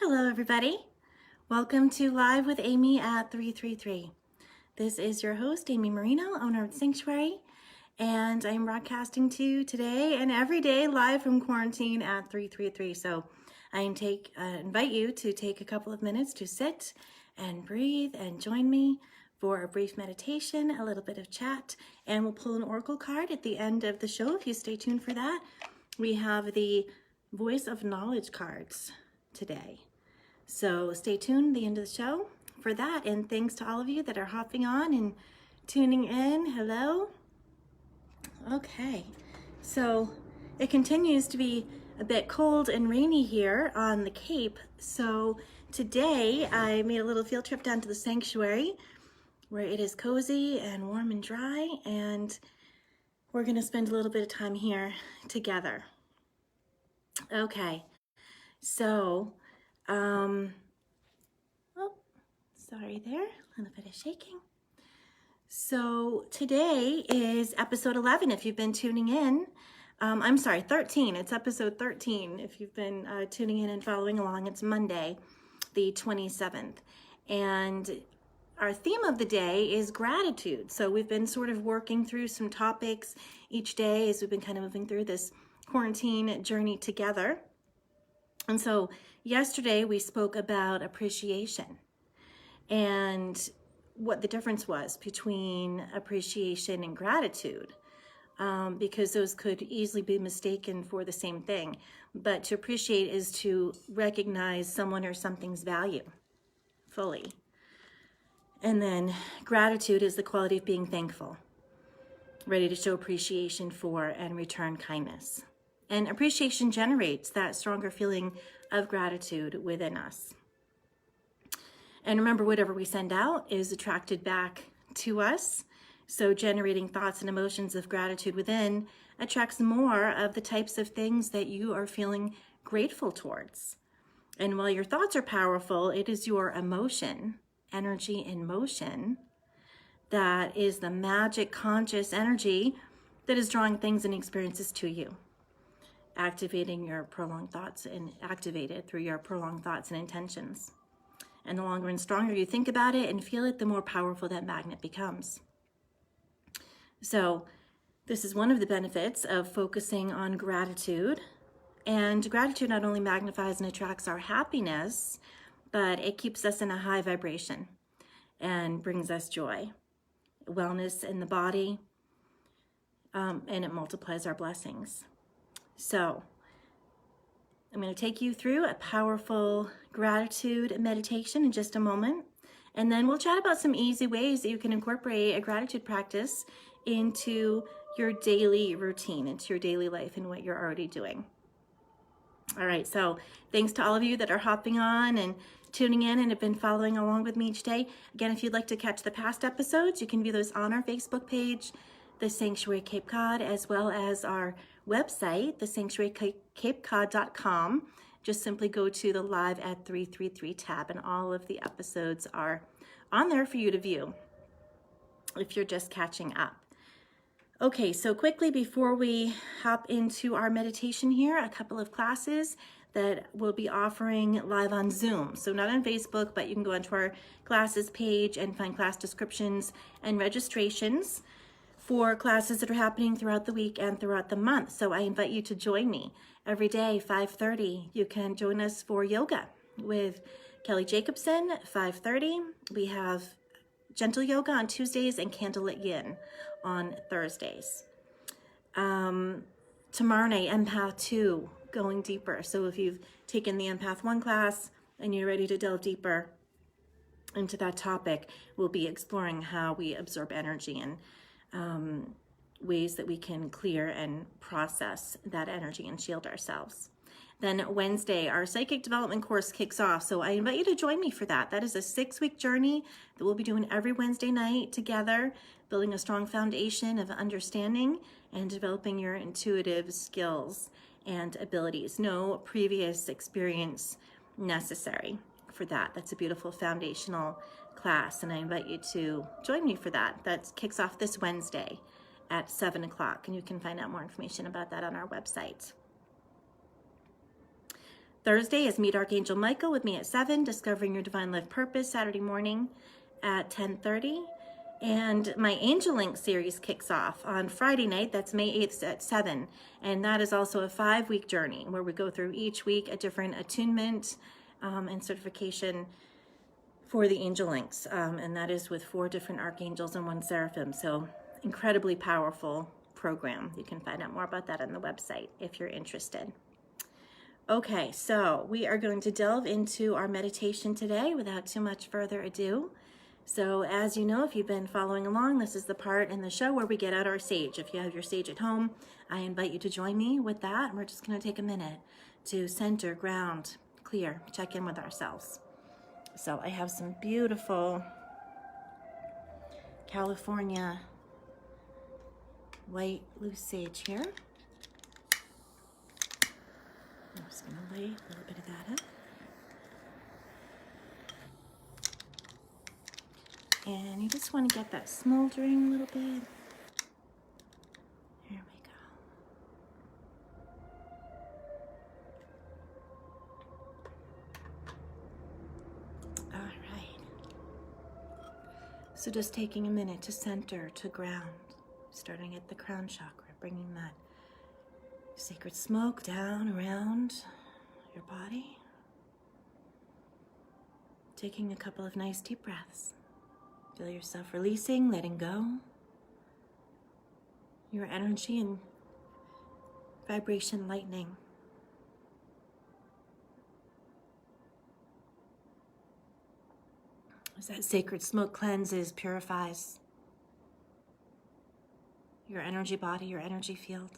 Hello everybody. Welcome to Live with Amy at 333. This is your host, Amy Marino, owner of the Sanctuary, and I'm broadcasting to you today and every day live from quarantine at 333. So I invite you to take a couple of minutes to sit and breathe and join me for a brief meditation, a little bit of chat, and we'll pull an oracle card at the end of the show if you stay tuned for that. We have the Voice of Knowledge cards today. So stay tuned at the end of the show for that. And thanks to all of you that are hopping on and tuning in. Hello. Okay. So it continues to be a bit cold and rainy here on the Cape. So today I made a little field trip down to the sanctuary where it is cozy and warm and dry. And we're going to spend a little bit of time here together. Okay. So, sorry there, a little bit of shaking. So today is episode 11 if you've been tuning in. I'm sorry, 13. It's episode 13 if you've been tuning in and following along. It's Monday, the 27th. And our theme of the day is gratitude. So we've been sort of working through some topics each day as we've been kind of moving through this quarantine journey together. And so yesterday we spoke about appreciation and what the difference was between appreciation and gratitude, because those could easily be mistaken for the same thing. But to appreciate is to recognize someone or something's value fully. And then gratitude is the quality of being thankful, ready to show appreciation for and return kindness. And appreciation generates that stronger feeling of gratitude within us. And remember, whatever we send out is attracted back to us. So generating thoughts and emotions of gratitude within attracts more of the types of things that you are feeling grateful towards. And while your thoughts are powerful, it is your emotion, energy in motion, that is the magic conscious energy that is drawing things and experiences to you. Activated through your prolonged thoughts and intentions. And the longer and stronger you think about it and feel it, the more powerful that magnet becomes. So this is one of the benefits of focusing on gratitude. And gratitude not only magnifies and attracts our happiness, but it keeps us in a high vibration and brings us joy, wellness in the body, and it multiplies our blessings. So I'm going to take you through a powerful gratitude meditation in just a moment. And then we'll chat about some easy ways that you can incorporate a gratitude practice into your daily routine, into your daily life and what you're already doing. All right, so thanks to all of you that are hopping on and tuning in and have been following along with me each day. Again, if you'd like to catch the past episodes, you can view those on our Facebook page, The Sanctuary Cape Cod, as well as our website, thesanctuarycapecod.com. Just simply go to the Live at 333 tab, and all of the episodes are on there for you to view if you're just catching up. Okay, so quickly before we hop into our meditation here, a couple of classes that we'll be offering live on Zoom. So not on Facebook, but you can go onto our classes page and find class descriptions and registrations for classes that are happening throughout the week and throughout the month. So I invite you to join me every day, 5:30. You can join us for yoga with Kelly Jacobson, 5:30. We have gentle yoga on Tuesdays and candlelit yin on Thursdays. Tomorrow night, Empath 2, going deeper. So if you've taken the Empath 1 class and you're ready to delve deeper into that topic, we'll be exploring how we absorb energy and ways that we can clear and process that energy and shield ourselves. Then Wednesday, our psychic development course kicks off. So I invite you to join me for that. That is a 6-week journey that we'll be doing every Wednesday night together, building a strong foundation of understanding and developing your intuitive skills and abilities. No previous experience necessary for that. That's a beautiful foundational class, and I invite you to join me for that. That kicks off this Wednesday at 7 o'clock, and you can find out more information about that on our website. Thursday is Meet Archangel Michael with me at 7, Discovering Your Divine Life Purpose, Saturday morning at 10:30. And my Angel Link series kicks off on Friday night, that's May 8th at 7. And that is also a 5-week journey where we go through each week a different attunement and certification for the Angel Links. And that is with 4 different archangels and 1 seraphim. So incredibly powerful program. You can find out more about that on the website if you're interested. Okay, so we are going to delve into our meditation today without too much further ado. So as you know, if you've been following along, this is the part in the show where we get out our sage. If you have your sage at home, I invite you to join me with that. And we're just going to take a minute to center, ground, clear, check in with ourselves. So I have some beautiful California white loose sage here. I'm just going to lay a little bit of that up. And you just want to get that smoldering a little bit. Here we go. All right. So just taking a minute to center, to ground, starting at the crown chakra, bringing that sacred smoke down around your body. Taking a couple of nice deep breaths. Feel yourself releasing, letting go. Your energy and vibration lightening. As that sacred smoke cleanses, purifies your energy body, your energy field.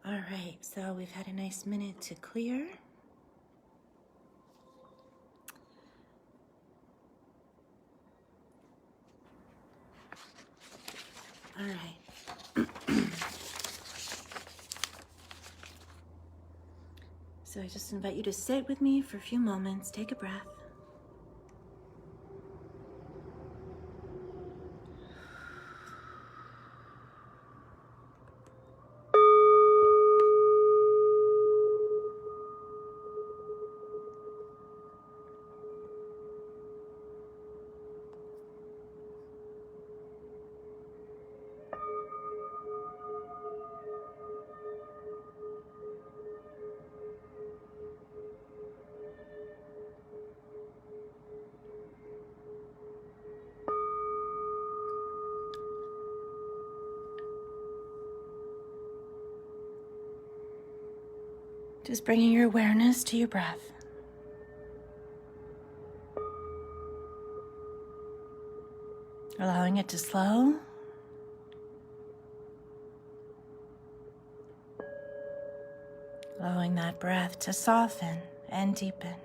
All right, so we've had a nice minute to clear. All right. So I just invite you to sit with me for a few moments, take a breath. Just bringing your awareness to your breath. Allowing it to slow. Allowing that breath to soften and deepen.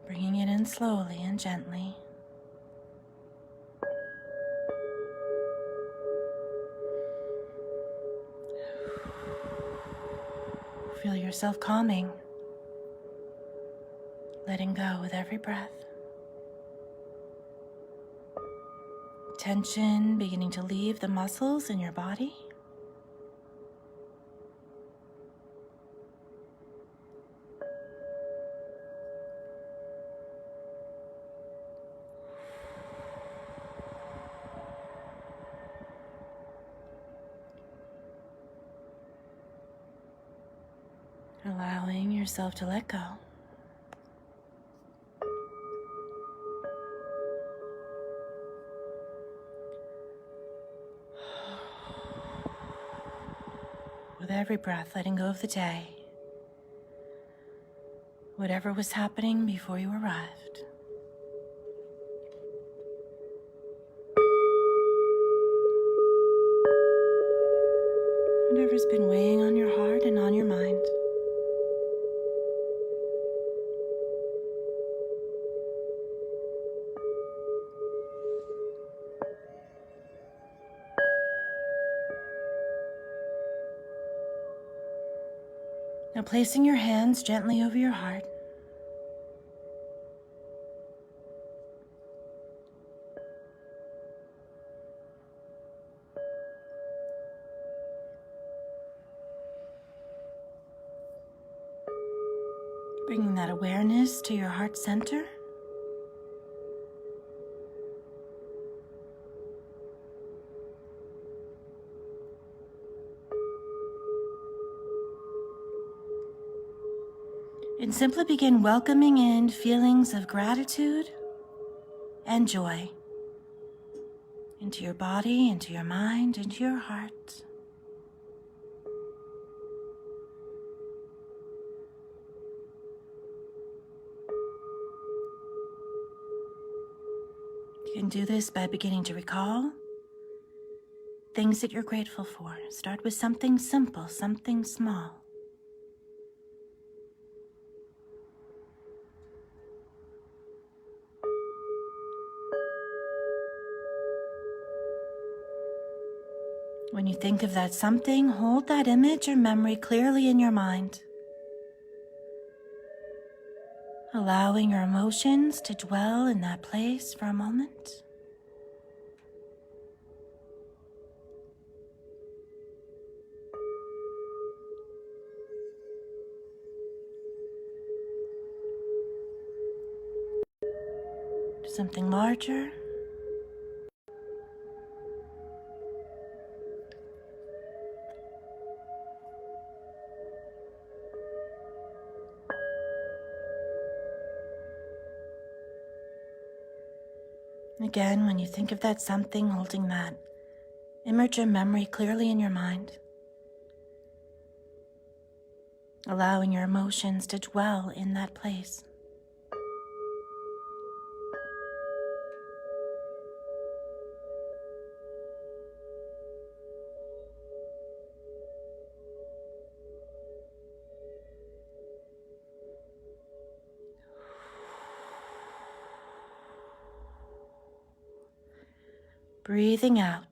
Bringing it in slowly and gently. Feel yourself calming, letting go with every breath. Tension beginning to leave the muscles in your body. Allowing yourself to let go. With every breath, letting go of the day, whatever was happening before you arrived. Whatever's been weighing on your heart and on your mind. Now placing your hands gently over your heart, Bringing that awareness to your heart center. And simply begin welcoming in feelings of gratitude and joy into your body, into your mind, into your heart. You can do this by beginning to recall things that you're grateful for. Start with something simple, something small. When you think of that something, hold that image or memory clearly in your mind, allowing your emotions to dwell in that place for a moment. Something larger. Again, when you think of that something, holding that image or memory clearly in your mind, allowing your emotions to dwell in that place. Breathing out.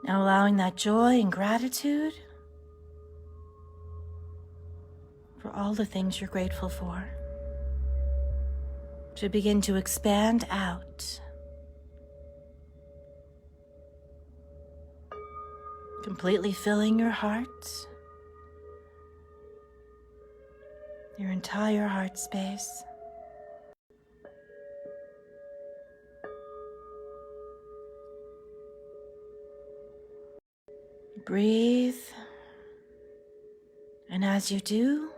Now allowing that joy and gratitude for all the things you're grateful for to begin to expand out, completely filling your heart, your entire heart space. Breathe, and as you do,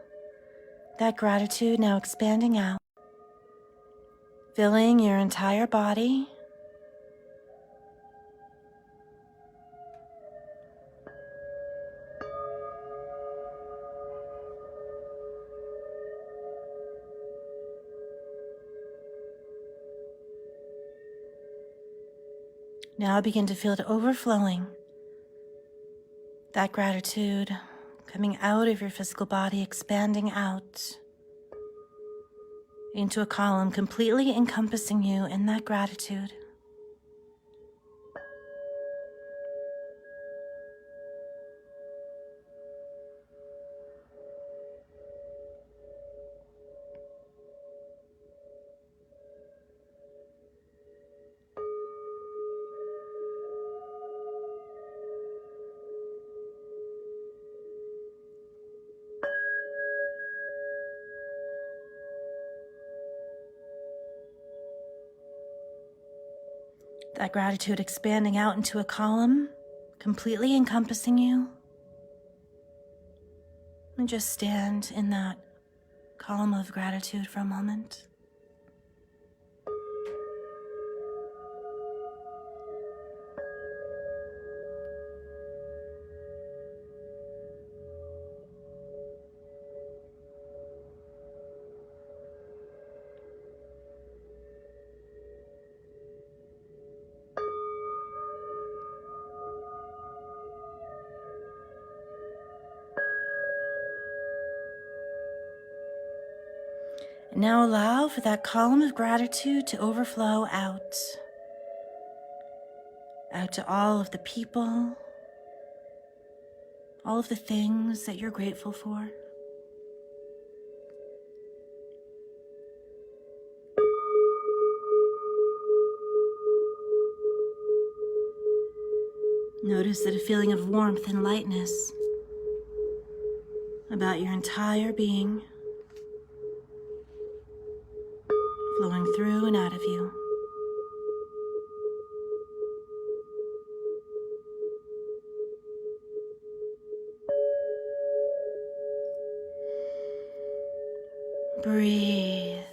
that gratitude now expanding out, filling your entire body. Now begin to feel it overflowing. That gratitude coming out of your physical body, expanding out into a column, completely encompassing you in that gratitude. That gratitude expanding out into a column, completely encompassing you. And just stand in that column of gratitude for a moment. And now allow for that column of gratitude to overflow out to all of the people, all of the things that you're grateful for. Notice that a feeling of warmth and lightness about your entire being, flowing through and out of you. Breathe.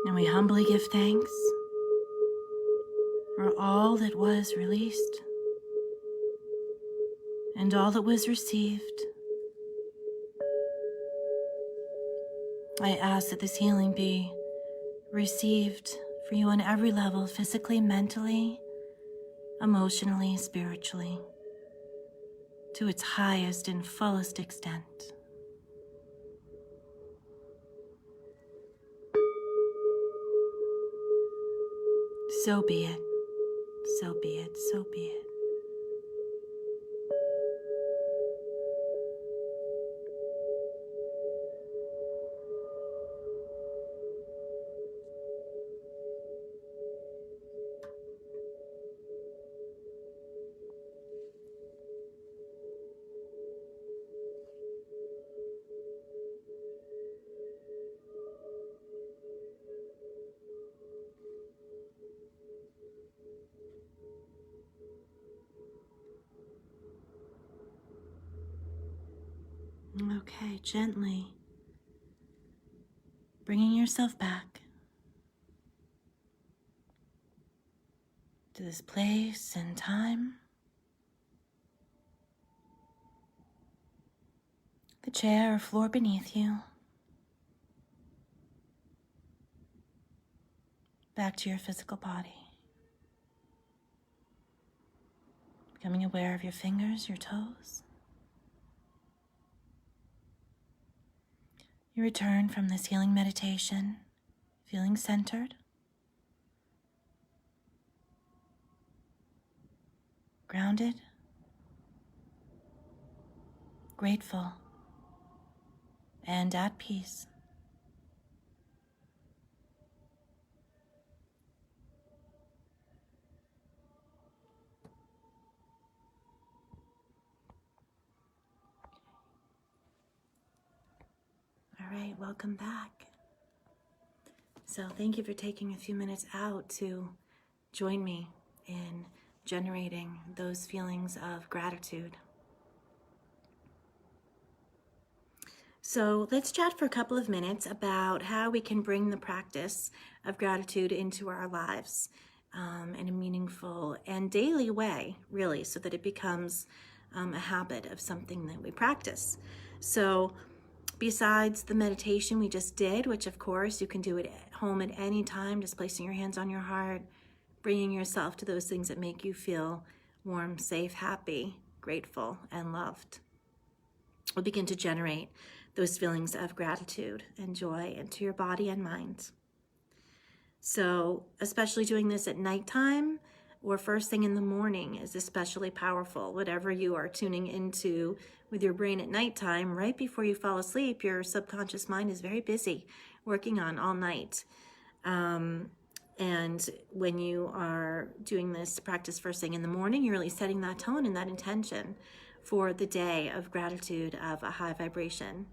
And we humbly give thanks for all that was released and all that was received. I ask that this healing be received for you on every level, physically, mentally, emotionally, spiritually, to its highest and fullest extent. So be it, so be it, so be it. Okay, gently bringing yourself back to this place and time. The chair or floor beneath you. Back to your physical body. Becoming aware of your fingers, your toes. You return from this healing meditation, feeling centered, grounded, grateful, and at peace. All right, welcome back. So thank you for taking a few minutes out to join me in generating those feelings of gratitude. So let's chat for a couple of minutes about how we can bring the practice of gratitude into our lives in a meaningful and daily way, really, so that it becomes a habit of something that we practice. So besides the meditation we just did, which of course you can do it at home at any time, just placing your hands on your heart, bringing yourself to those things that make you feel warm, safe, happy, grateful, and loved. We'll begin to generate those feelings of gratitude and joy into your body and mind. So especially doing this at nighttime or first thing in the morning is especially powerful. Whatever you are tuning into with your brain at nighttime, right before you fall asleep, your subconscious mind is very busy working on all night. And when you are doing this practice first thing in the morning, you're really setting that tone and that intention for the day of gratitude of a high vibration.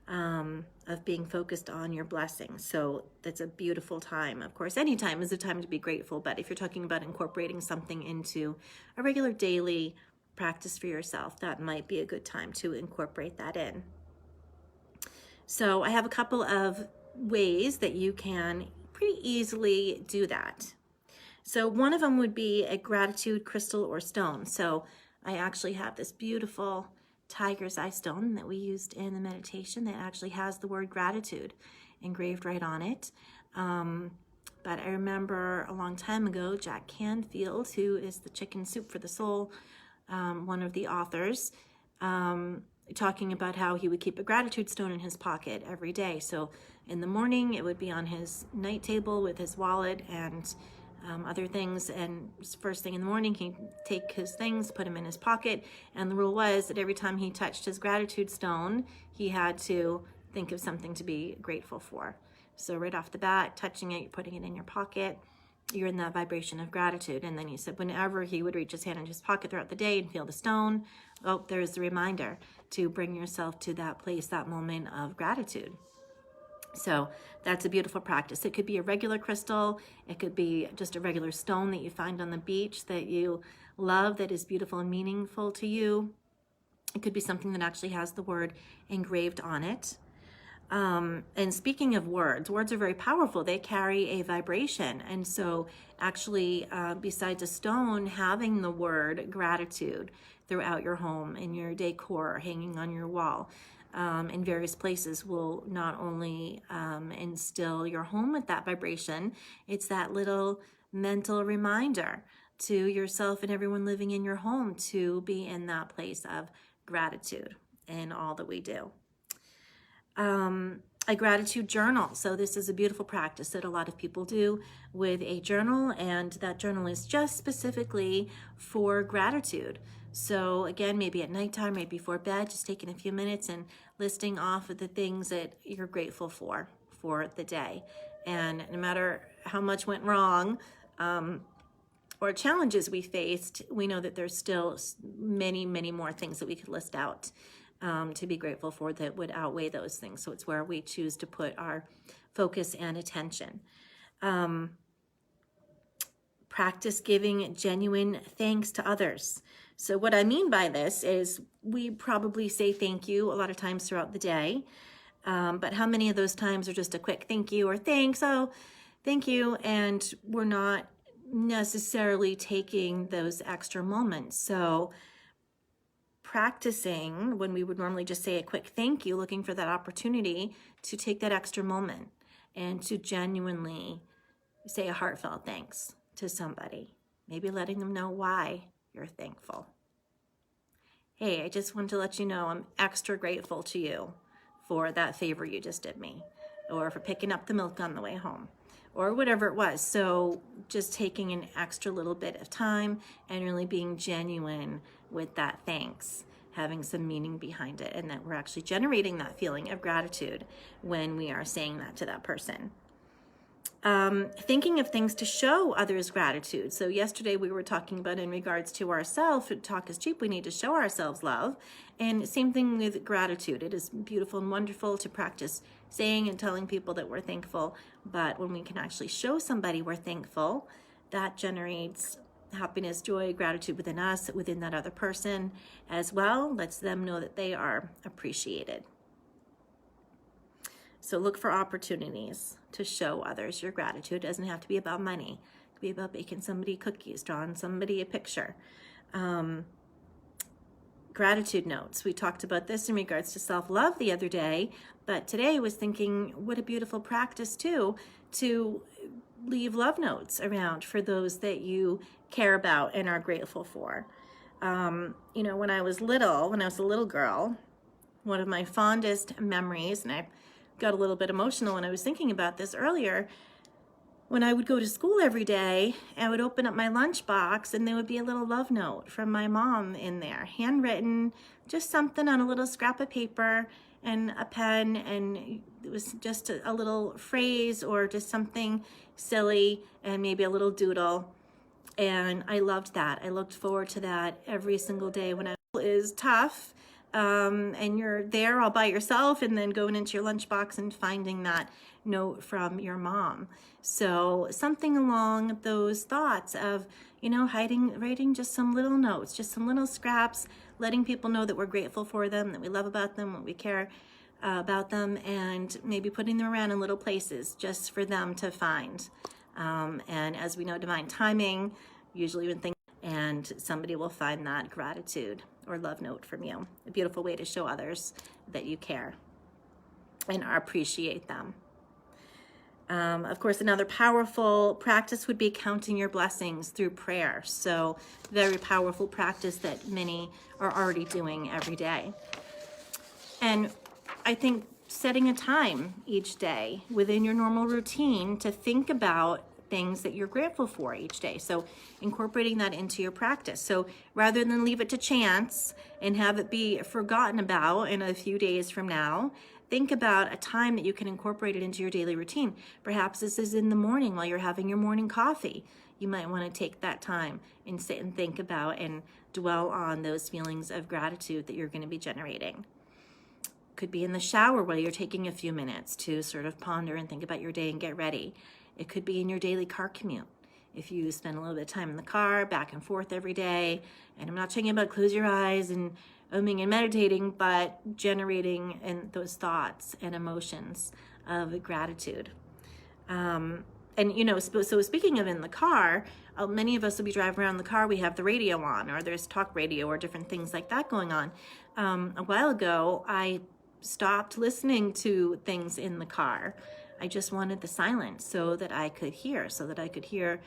of being focused on your blessings. So that's a beautiful time. Of course, any time is a time to be grateful, but if you're talking about incorporating something into a regular daily practice for yourself, that might be a good time to incorporate that in. So I have a couple of ways that you can pretty easily do that. So one of them would be a gratitude crystal or stone. So I actually have this beautiful tiger's eye stone that we used in the meditation that actually has the word gratitude engraved right on it. But I remember a long time ago, Jack Canfield, who is the Chicken Soup for the Soul, one of the authors, talking about how he would keep a gratitude stone in his pocket every day. So in the morning, it would be on his night table with his wallet and other things, and first thing in the morning he'd take his things, put them in his pocket, and the rule was that every time he touched his gratitude stone, he had to think of something to be grateful for. So right off the bat, touching it, you're putting it in your pocket, you're in that vibration of gratitude. And then he said whenever he would reach his hand in his pocket throughout the day and feel the stone, oh, there's the reminder to bring yourself to that place, that moment of gratitude. So that's a beautiful practice. It could be a regular crystal. It could be just a regular stone that you find on the beach that you love, that is beautiful and meaningful to you. It could be something that actually has the word engraved on it. And speaking of words, words are very powerful. They carry a vibration. And so actually, besides a stone, having the word gratitude throughout your home, in your decor, hanging on your wall, in various places will not only instill your home with that vibration, it's that little mental reminder to yourself and everyone living in your home to be in that place of gratitude in all that we do. A gratitude journal. So this is a beautiful practice that a lot of people do with a journal, and that journal is just specifically for gratitude. So again, maybe at nighttime, maybe before bed, just taking a few minutes and listing off of the things that you're grateful for the day. And no matter how much went wrong or challenges we faced, we know that there's still many, many more things that we could list out to be grateful for that would outweigh those things. So it's where we choose to put our focus and attention. Practice giving genuine thanks to others. So what I mean by this is we probably say thank you a lot of times throughout the day, but how many of those times are just a quick thank you or thanks, oh, thank you, and we're not necessarily taking those extra moments. So practicing when we would normally just say a quick thank you, looking for that opportunity to take that extra moment and to genuinely say a heartfelt thanks to somebody, maybe letting them know why you're thankful. Hey, I just wanted to let you know I'm extra grateful to you for that favor you just did me, or for picking up the milk on the way home, or whatever it was. So just taking an extra little bit of time and really being genuine with that thanks, having some meaning behind it, and that we're actually generating that feeling of gratitude when we are saying that to that person. Thinking of things to show others gratitude. So yesterday we were talking about in regards to ourselves, talk is cheap, we need to show ourselves love. And same thing with gratitude. It is beautiful and wonderful to practice saying and telling people that we're thankful, but when we can actually show somebody we're thankful, that generates happiness, joy, gratitude within us, within that other person as well, lets them know that they are appreciated. So look for opportunities to show others your gratitude. It doesn't have to be about money. It could be about baking somebody cookies, drawing somebody a picture. Gratitude notes. We talked about this in regards to self-love the other day, but today I was thinking what a beautiful practice too, to leave love notes around for those that you care about and are grateful for. When I was a little girl, one of my fondest memories, and I got a little bit emotional when I was thinking about this earlier, when I would go to school every day, I would open up my lunchbox and there would be a little love note from my mom in there, handwritten, just something on a little scrap of paper and a pen, and it was just a little phrase or just something silly and maybe a little doodle. And I loved that. I looked forward to that every single day when I was tough. and you're there all by yourself, and then going into your lunchbox and finding that note from your mom. So something along those thoughts of, writing just some little notes, just some little scraps, letting people know that we're grateful for them, that we love about them, what we care about them, and maybe putting them around in little places just for them to find. And as we know, divine timing, usually when things, and somebody will find that gratitude or love note from you. A beautiful way to show others that you care and appreciate them. Of course, another powerful practice would be counting your blessings through prayer. So very powerful practice that many are already doing every day. And I think setting a time each day within your normal routine to think about things that you're grateful for each day. So incorporating that into your practice. So rather than leave it to chance and have it be forgotten about in a few days from now, think about a time that you can incorporate it into your daily routine. Perhaps this is in the morning while you're having your morning coffee. You might want to take that time and sit and think about and dwell on those feelings of gratitude that you're going to be generating. Could be in the shower while you're taking a few minutes to sort of ponder and think about your day and get ready. It could be in your daily car commute. If you spend a little bit of time in the car, back and forth every day, and I'm not talking about close your eyes and umming and meditating, but generating in those thoughts and emotions of gratitude. So speaking of in the car, many of us will be driving around in the car, we have the radio on, or there's talk radio or different things like that going on. A while ago, I stopped listening to things in the car. I just wanted the silence so that I could hear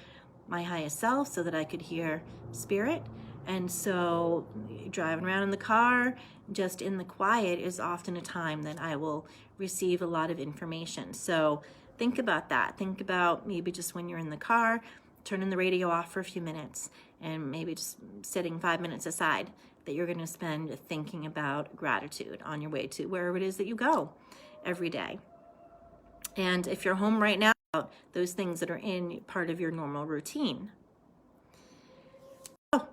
my highest self, so that I could hear spirit. And so driving around in the car, just in the quiet, is often a time that I will receive a lot of information. So think about that. Think about maybe just when you're in the car, turning the radio off for a few minutes and maybe just setting 5 minutes aside that you're going to spend thinking about gratitude on your way to wherever it is that you go every day. And if you're home right now, those things that are in part of your normal routine.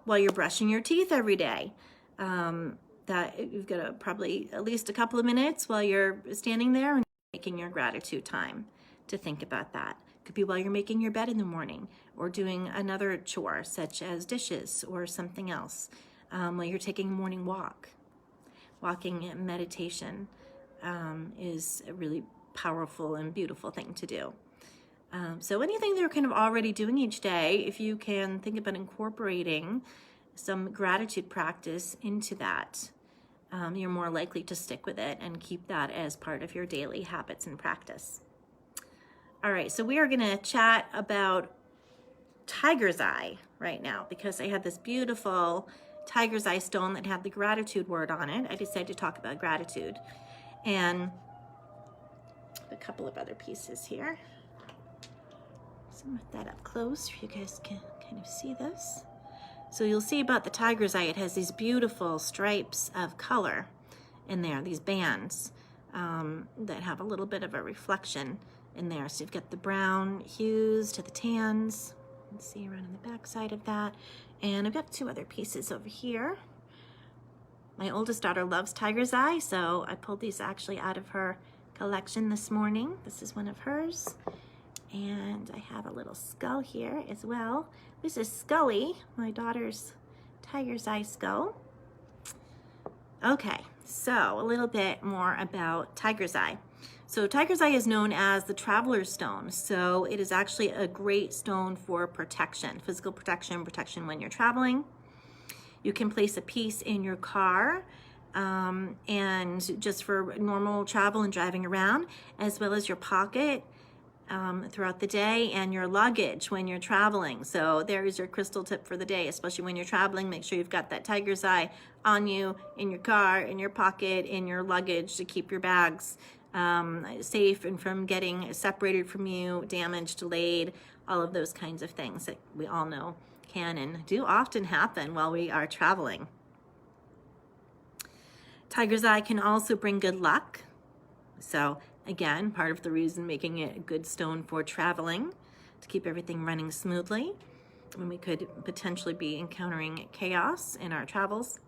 While you're brushing your teeth every day, that you've got probably at least a couple of minutes while you're standing there and making your gratitude time to think about that. Could be while you're making your bed in the morning or doing another chore such as dishes or something else. While you're taking a morning walk. Walking and meditation is a really powerful and beautiful thing to do. So anything that you're kind of already doing each day, if you can think about incorporating some gratitude practice into that, you're more likely to stick with it and keep that as part of your daily habits and practice. All right, so we are going to chat about tiger's eye right now because I had this beautiful tiger's eye stone that had the gratitude word on it. I decided to talk about gratitude and a couple of other pieces here. So I'm that up close so you guys can kind of see this. So you'll see about the tiger's eye, it has these beautiful stripes of color in there, these bands that have a little bit of a reflection in there. So you've got the brown hues to the tans. You can see around on the back side of that. And I've got two other pieces over here. My oldest daughter loves tiger's eye, so I pulled these actually out of her collection this morning. This is one of hers. And I have a little skull here as well. This is Scully, my daughter's tiger's eye skull. Okay, so a little bit more about tiger's eye. So tiger's eye is known as the traveler's stone. So it is actually a great stone for protection, physical protection, protection when you're traveling. You can place a piece in your car and just for normal travel and driving around, as well as your pocket throughout the day and your luggage when you're traveling. So there is your crystal tip for the day, especially when you're traveling. Make sure you've got that tiger's eye on you, in your car, in your pocket, in your luggage to keep your bags safe and from getting separated from you, damaged, delayed, all of those kinds of things that we all know can and do often happen while we are traveling. Tiger's eye can also bring good luck. So again, part of the reason making it a good stone for traveling, to keep everything running smoothly when we could potentially be encountering chaos in our travels.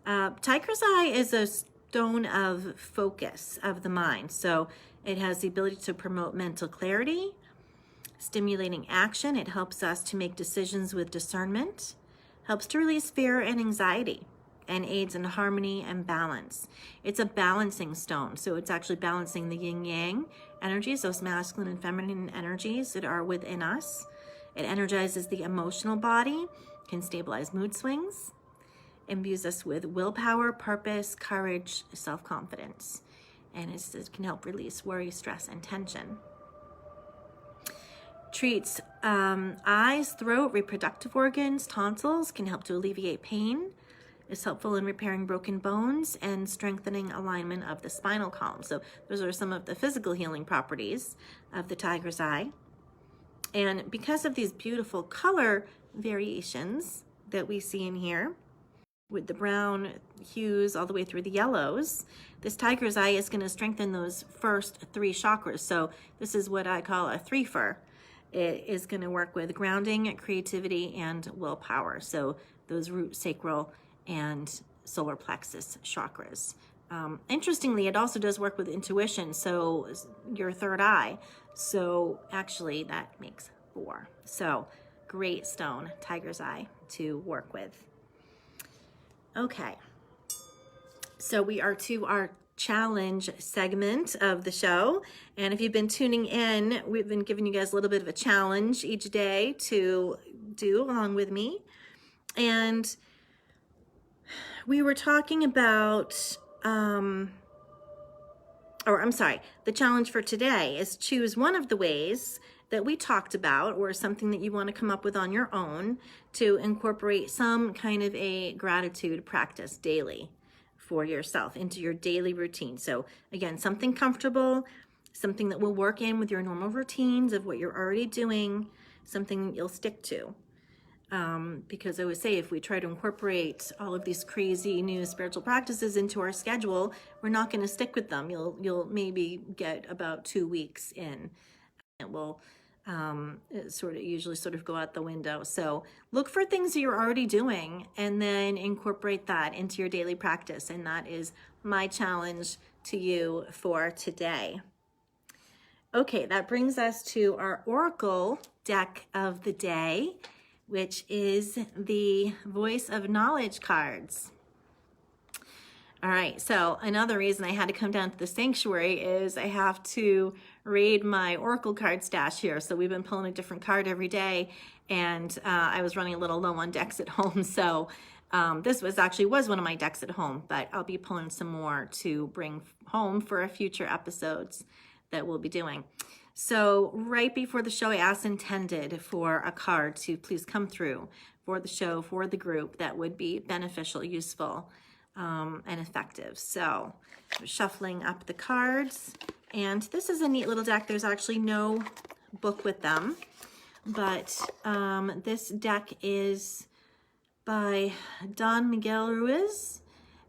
Tiger's Eye is a stone of focus of the mind. So it has the ability to promote mental clarity, stimulating action. It helps us to make decisions with discernment, helps to release fear and anxiety, and aids in harmony and balance. It's a balancing stone. So it's actually balancing the yin yang energies, those masculine and feminine energies that are within us. It energizes the emotional body, can stabilize mood swings, imbues us with willpower, purpose, courage, self-confidence, and it can help release worry, stress, and tension. Treats eyes, throat, reproductive organs, tonsils, can help to alleviate pain. It's helpful in repairing broken bones and strengthening alignment of the spinal column. So those are some of the physical healing properties of the tiger's eye. And because of these beautiful color variations that we see in here, with the brown hues all the way through the yellows, this tiger's eye is going to strengthen those first 3 chakras. So this is what I call a 3-fer. It is going to work with grounding, creativity, and willpower. So those root, sacral, and solar plexus chakras. Interestingly, it also does work with intuition, so your third eye. So actually that makes 4. So great stone, tiger's eye, to work with. Okay, so we are to our challenge segment of the show. And if you've been tuning in, we've been giving you guys a little bit of a challenge each day to do along with me. And we were talking about, the challenge for today is choose one of the ways that we talked about, or something that you want to come up with on your own, to incorporate some kind of a gratitude practice daily for yourself into your daily routine. So again, something comfortable, something that will work in with your normal routines of what you're already doing, something you'll stick to. Because I always say, if we try to incorporate all of these crazy new spiritual practices into our schedule, we're not going to stick with them. You'll maybe get about 2 weeks in. It will usually go out the window. So look for things that you're already doing and then incorporate that into your daily practice. And that is my challenge to you for today. Okay, that brings us to our Oracle deck of the day, which is the Voice of Knowledge cards. All right, so another reason I had to come down to the sanctuary is I have to raid my Oracle card stash here. So we've been pulling a different card every day, and I was running a little low on decks at home. So this was one of my decks at home, but I'll be pulling some more to bring home for future episodes that we'll be doing. So right before the show, I asked intended for a card to please come through for the show, for the group, that would be beneficial, useful, and effective. So shuffling up the cards, and this is a neat little deck. There's actually no book with them, but this deck is by Don Miguel Ruiz,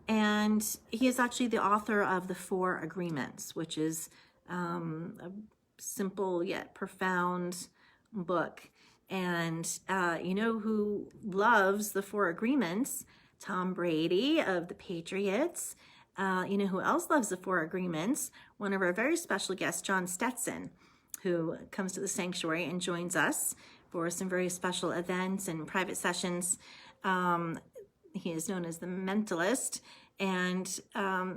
and he is actually the author of the 4 Agreements, which is a simple yet profound book. And you know who loves the 4 Agreements? Tom Brady of the Patriots. You know who else loves the 4 Agreements? One of our very special guests, John Stetson, who comes to the sanctuary and joins us for some very special events and private sessions. He is known as the Mentalist, and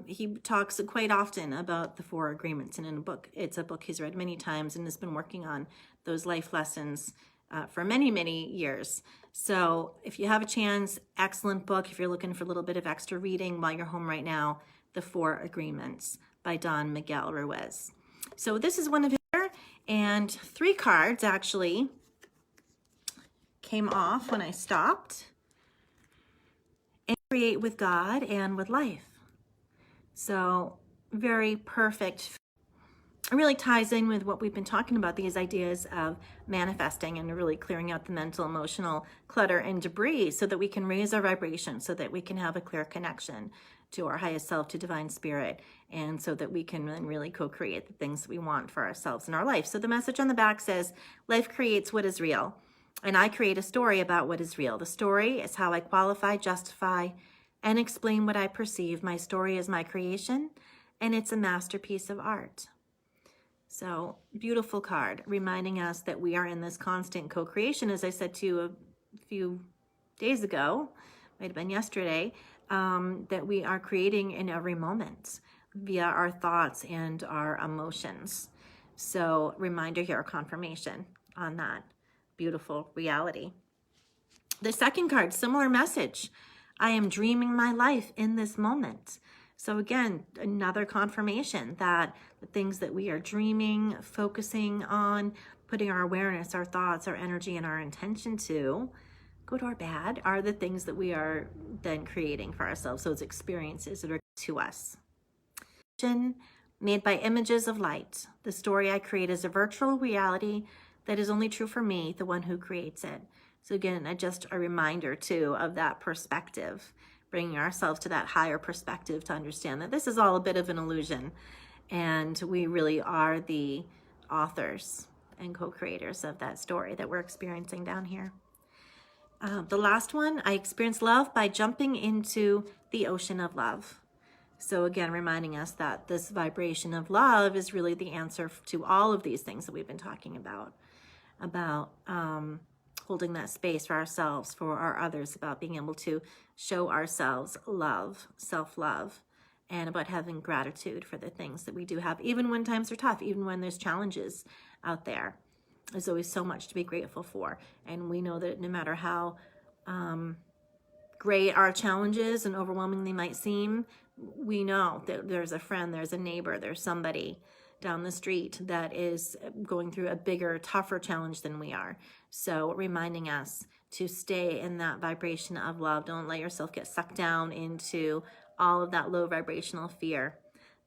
he talks quite often about the 4 Agreements. And in a book, it's a book he's read many times and has been working on those life lessons for many, many years. So if you have a chance, excellent book. If you're looking for a little bit of extra reading while you're home right now, The 4 Agreements by Don Miguel Ruiz. So this is one of his, and 3 cards actually came off when I stopped. And create with God and with life. So very perfect. It really ties in with what we've been talking about, these ideas of manifesting and really clearing out the mental, emotional clutter and debris so that we can raise our vibration, so that we can have a clear connection to our highest self, to divine spirit, and so that we can then really co-create the things that we want for ourselves in our life. So the message on the back says, life creates what is real, and I create a story about what is real. The story is how I qualify, justify, and explain what I perceive. My story is my creation, and it's a masterpiece of art. So beautiful card, reminding us that we are in this constant co-creation. As I said to you a few days ago, might have been yesterday, that we are creating in every moment via our thoughts and our emotions. So reminder here, confirmation on that beautiful reality. The second card, similar message. I am dreaming my life in this moment. So again, another confirmation that the things that we are dreaming, focusing on, putting our awareness, our thoughts, our energy, and our intention to, good or bad, are the things that we are then creating for ourselves. Those experiences that are to us. Made by images of light. The story I create is a virtual reality that is only true for me, the one who creates it. So again, just a reminder too of that perspective, bringing ourselves to that higher perspective to understand that this is all a bit of an illusion, and we really are the authors and co-creators of that story that we're experiencing down here. The last one, I experience love by jumping into the ocean of love. So again, reminding us that this vibration of love is really the answer to all of these things that we've been talking about holding that space for ourselves, for our others, about being able to show ourselves love, self-love, and about having gratitude for the things that we do have, even when times are tough, even when there's challenges out there. There's always so much to be grateful for. And we know that no matter how great our challenges and overwhelming they might seem, we know that there's a friend, there's a neighbor, there's somebody down the street that is going through a bigger, tougher challenge than we are. So reminding us to stay in that vibration of love. Don't let yourself get sucked down into all of that low vibrational fear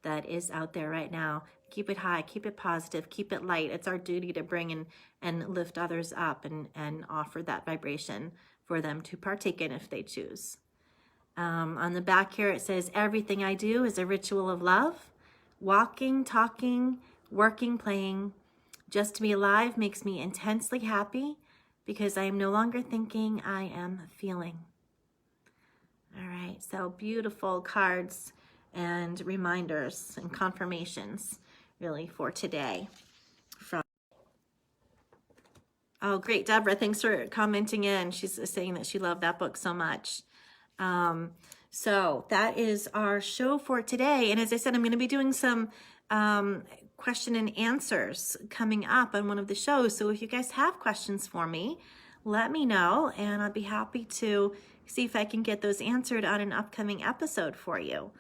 that is out there right now. Keep it high, keep it positive, keep it light. It's our duty to bring in and lift others up and offer that vibration for them to partake in if they choose. On the back here, it says, everything I do is a ritual of love. Walking, talking, working, playing. Just to be alive makes me intensely happy because I am no longer thinking, I am feeling. All right, so beautiful cards and reminders and confirmations really for today. Oh, great, Deborah, thanks for commenting in. She's saying that she loved that book so much. So that is our show for today. And as I said, I'm going to be doing some question and answers coming up on one of the shows. So if you guys have questions for me, let me know, and I'll be happy to see if I can get those answered on an upcoming episode for you.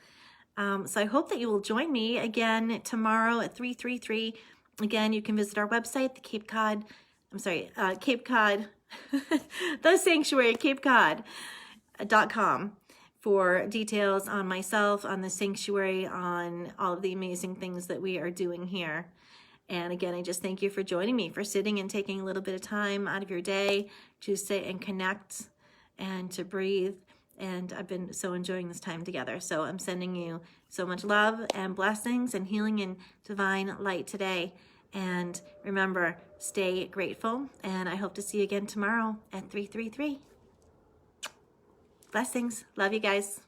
So I hope that you will join me again tomorrow at 3:33. Again, you can visit our website, the Cape Cod, the Sanctuary, CapeCod.com, for details on myself, on the sanctuary, on all of the amazing things that we are doing here. And again, I just thank you for joining me, for sitting and taking a little bit of time out of your day to sit and connect and to breathe. And I've been so enjoying this time together. So I'm sending you so much love and blessings and healing and divine light today. And remember, stay grateful. And I hope to see you again tomorrow at 3:33. Blessings. Love you guys.